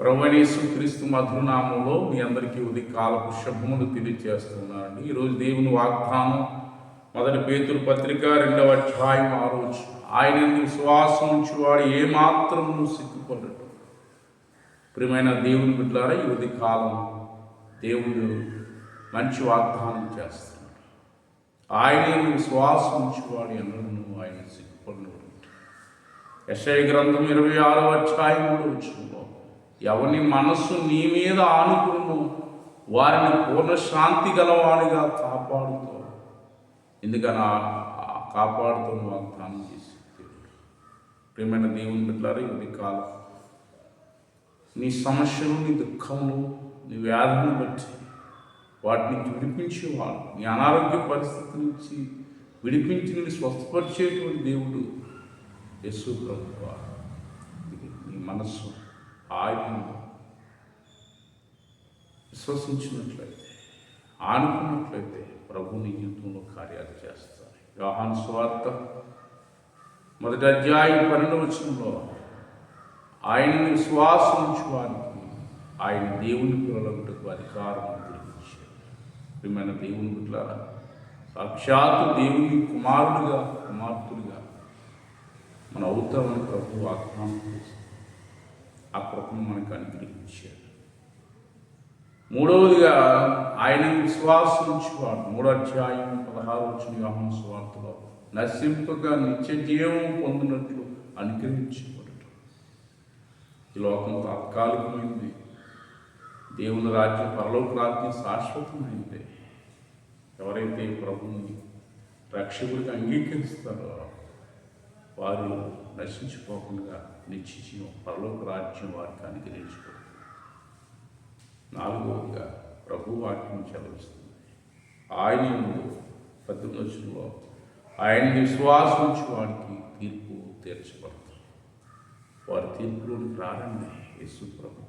ప్రభువైన యేసుక్రీస్తు మధురనామంలో మీ అందరికీ ఉదయకాలపు శుభములు తెలియజేస్తున్నానండి. ఈరోజు దేవుని వాగ్దానం మొదటి పేతురు పత్రిక 2వ అధ్యాయం 6వ వచనం. ఆయన విశ్వాసం ఉంచువాడు ఏమాత్రము సిగ్గుపడడు. ప్రియమైన దేవుని బిడ్డలారా, ఈ ఉదయకాలం దేవుడు మంచి వాగ్దానం చేస్తున్నాడు. ఆయన విశ్వాసం ఉంచువాడు ఎన్నడూ ఆయన సిగ్గుపడను. యెషయా గ్రంథం 26వ అధ్యాయం 3వ వచనంలో, ఎవని మనస్సు నీ మీద ఆనుకును వారిని పూర్ణ శాంతి గలవాడిగా కాపాడుతావు. ఎందుకని కాపాడుతున్న వాగ్దానం చేసి ప్రియమైన దేవుని బిడ్డలారా, ఇది కాలం నీ సమస్యలు, నీ దుఃఖములు, నీ వ్యాధులను బట్టి వాటి నుంచి విడిపించేవాడు, నీ అనారోగ్య పరిస్థితి నుంచి విడిపించి నేను స్వస్థపరిచేటువంటి దేవుడు యేసు ప్రభువా. నీ మనస్సు ఆయన విశ్వసించినట్లయితే, ఆనుకున్నట్లయితే ప్రభు నీ జీవితంలో కార్యాలు చేస్తారు. యోహాను సువార్త 1వ అధ్యాయం 12వ వచనంలో, ఆయనని విశ్వాసం ఉంచువానికి ఆయన దేవుని పిల్లలకు అధికారం అనుగ్రహించారు. ప్రియమైన దేవుని బిడ్డలారా, సాక్షాత్తు దేవుని కుమార్తెలుగా మన అవుతామని ప్రభు వాగ్దానం చేశారు. ఆ కృపను మనకు అనుగ్రహించాడు. మూడవదిగా ఆయన విశ్వాసం ఉంచువాడు 3వ అధ్యాయం 16వ వచనం యోహాను సువార్తలో, నశింపగా నిత్య జీవం పొందినట్లు అనుగ్రహించబడటం. ఈ లోకం తాత్కాలికమైంది, దేవుని రాజ్యం, పరలోక రాజ్యం శాశ్వతమైంది. ఎవరైతే ప్రభువుని రక్షకుడిగా అంగీకరిస్తారో వారు నశించిపోకుండా నిత్య జీవం, పరలోక రాజ్యం వారికి అనుగ్రహించుకోవాలి. 4వదిగా ప్రభు వాక్యం చదివిస్తుంది. ఆయన 18వ వచనంలో, ఆయన విశ్వాసం ఉంచి వాడికి తీర్పు తీర్చబడతారు. వారి తీర్పులోని రారండి. యేసు ప్రభు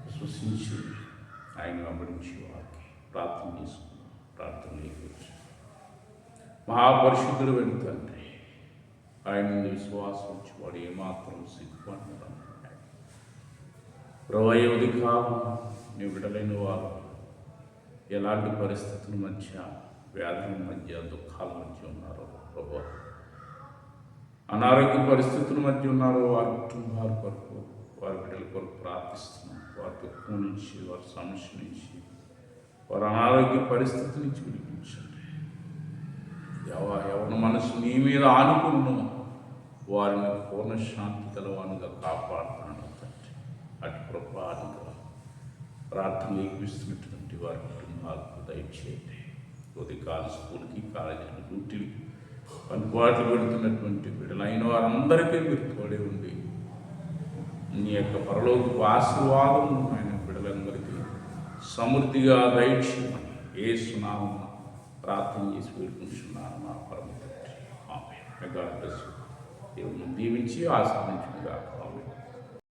విశ్వసించి ఆయన వెంబడించి వారికి ప్రార్థన చేసుకున్నాం. ప్రార్థన చేయవచ్చు. మహాపరిశుద్ధుడు వెళ్తండి, ఆయన విశ్వాసం ఉంచి వాడు ఏమాత్రం సిగ్గుపడను. ప్రవయోధి కాలం నీ బిడ్డలైన వారు ఎలాంటి పరిస్థితుల మధ్య, వ్యాధుల మధ్య, దుఃఖాల మధ్య ఉన్నారో, ప్రభు అనారోగ్య పరిస్థితుల మధ్య ఉన్నారో వారి కుటుంబాల కొరకు, వారి బిడ్డల కొరకు ప్రార్థిస్తున్నాం. వారి దుఃఖం నుంచి, వారి సమస్య నుంచి, వారి అనారోగ్య పరిస్థితి నుంచి విడిపించండి. ఎవరి మనసు నీ మీద ఆనుకున్నో వారిని పూర్ణ శాంతి గలవానుగా కాపాడుతున్నాను తండ్రి. అటు కృపానుగా ప్రార్థన ఏర్పిస్తున్నటువంటి వారి కుటుంబాలకు దయచేయండి. ఉదయకాల స్కూల్కి, కాలేజీకి, డ్యూటీలకి, పనిపాట్లు పెడుతున్నటువంటి బిడ్డలైన వారందరికీ మీరు తోడే ఉండి నీ యొక్క పరలోకపు ఆశీర్వాదం ఆయన బిడ్డలందరికీ సమృద్ధిగా దయచేయమని యేసు నామమున ప్రార్థన చేసి వేడుకుంటున్నాను నా పరమ తండ్రి. ఆమేన్. దేవుని దీవించి ఆశీర్వదించుగాక. ఆమేన్.